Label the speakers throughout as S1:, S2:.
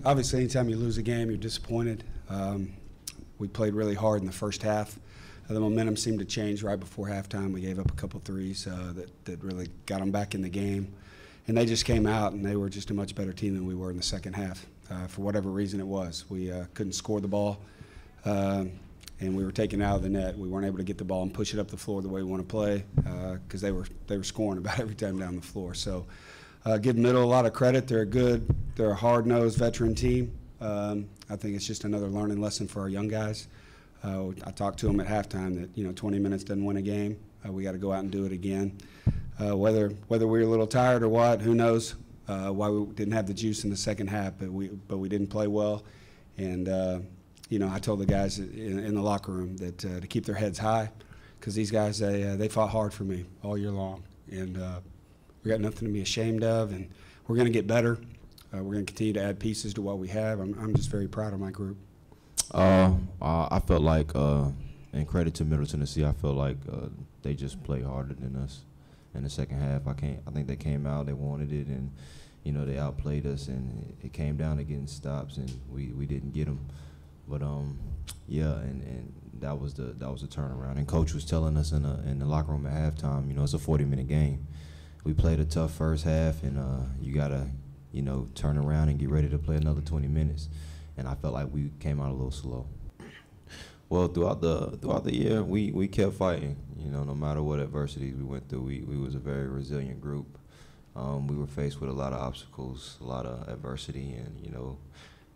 S1: Obviously, anytime you lose a game, you're disappointed. We played really hard in the first half. The momentum seemed to change right before halftime. We gave up a couple threes that really got them back in the game. And they just came out, and they were just a much better team than we were in the second half. For whatever reason it was. We couldn't score the ball, and we were taken out of the net. We weren't able to get the ball and push it up the floor the way we want to play because they were scoring about every time down the floor. So give Middle a lot of credit. They're a hard-nosed veteran team. I think it's just another learning lesson for our young guys. I talked to them at halftime that 20 minutes doesn't win a game. We got to go out and do it again. Whether we were a little tired or what, who knows? Why we didn't have the juice in the second half, but we didn't play well. And I told the guys in the locker room that to keep their heads high, because these guys they fought hard for me all year long, and we got nothing to be ashamed of, and we're going to get better. We're going to continue to add pieces to what we have. I'm just very proud of my group.
S2: I felt like, and credit to Middle Tennessee, I felt like they just played harder than us in the second half. I think they came out, they wanted it, and they outplayed us, and it came down to getting stops, and we didn't get them. But yeah, and that was the turnaround. And Coach was telling us in the locker room at halftime, it's a 40-minute game. We played a tough first half, and you gotta turn around and get ready to play another 20 minutes. And I felt like we came out a little slow. Well, throughout the year, we kept fighting. No matter what adversities we went through, we was a very resilient group. We were faced with a lot of obstacles, a lot of adversity, and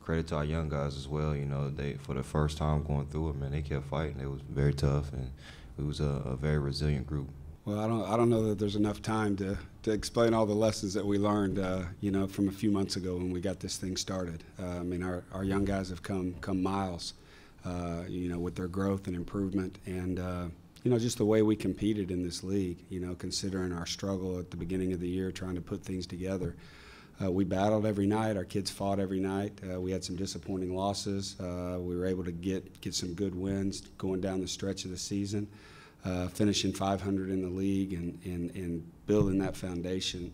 S2: credit to our young guys as well. They, for the first time going through it, man, they kept fighting. It was very tough, and we was a very resilient group.
S1: Well, I don't know that there's enough time to explain all the lessons that we learned, from a few months ago when we got this thing started. Our young guys have come miles, with their growth and improvement, and just the way we competed in this league. Considering our struggle at the beginning of the year, trying to put things together. We battled every night. Our kids fought every night. We had some disappointing losses. We were able to get some good wins going down the stretch of the season. Finishing 500 in the league and building that foundation,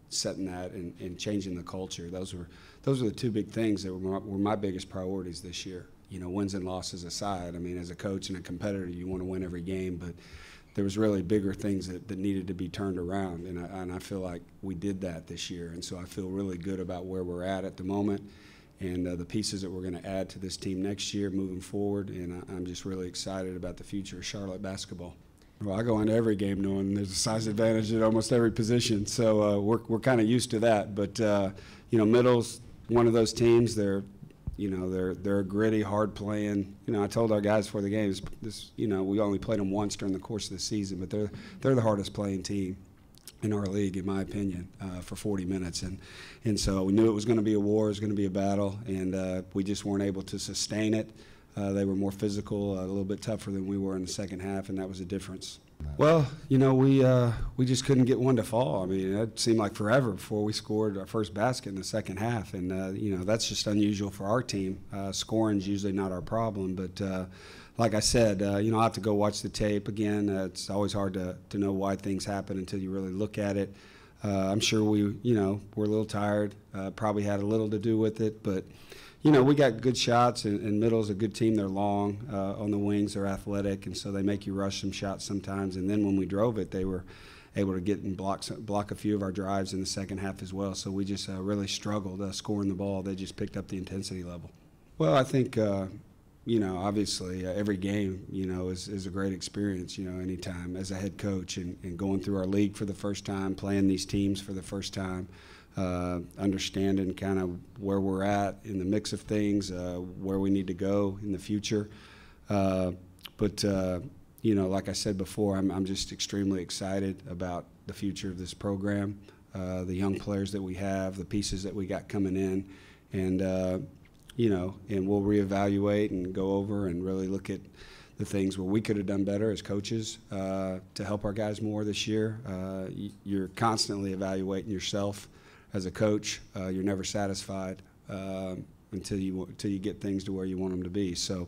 S1: setting that and changing the culture. Those were the two big things that were my biggest priorities this year. Wins and losses aside. As a coach and a competitor, you want to win every game, but there was really bigger things that needed to be turned around, and I feel like we did that this year. And so I feel really good about where we're at the moment. And the pieces that we're going to add to this team next year moving forward, and I'm just really excited about the future of Charlotte basketball. Well, I go into every game knowing there's a size advantage at almost every position, so we're kind of used to that. But Middle's one of those teams. They're a gritty, hard playing. I told our guys before the games, we only played them once during the course of the season, but they're the hardest playing team in our league, in my opinion, for 40 minutes. And so we knew it was going to be a war, it was going to be a battle, and we just weren't able to sustain it. They were more physical, a little bit tougher than we were in the second half, and that was a difference. Well, we just couldn't get one to fall. It seemed like forever before we scored our first basket in the second half, and that's just unusual for our team. Scoring's usually not our problem, but like I said, I'll have to go watch the tape again. It's always hard to know why things happen until you really look at it. I'm sure we're a little tired. Probably had a little to do with it, but we got good shots, and Middle's a good team. They're long on the wings. They're athletic, and so they make you rush some shots sometimes. And then when we drove it, they were able to get and block a few of our drives in the second half as well. So we just really struggled scoring the ball. They just picked up the intensity level. Well, I think obviously every game, is a great experience, anytime as a head coach and going through our league for the first time, playing these teams for the first time, understanding kind of where we're at in the mix of things, where we need to go in the future. But like I said before, I'm just extremely excited about the future of this program, the young players that we have, the pieces that we got coming in, and and we'll reevaluate and go over and really look at the things where we could have done better as coaches to help our guys more this year. You're constantly evaluating yourself as a coach. You're never satisfied until you get things to where you want them to be. So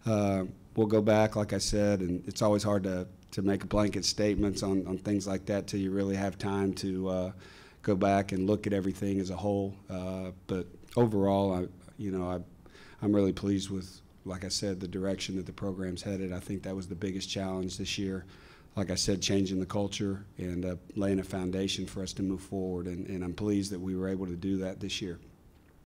S1: we'll go back, like I said, and it's always hard to make blanket statements on things like that till you really have time to go back and look at everything as a whole. But overall, I'm really pleased with, like I said, the direction that the program's headed. I think that was the biggest challenge this year. Like I said, changing the culture and laying a foundation for us to move forward. And I'm pleased that we were able to do that this year.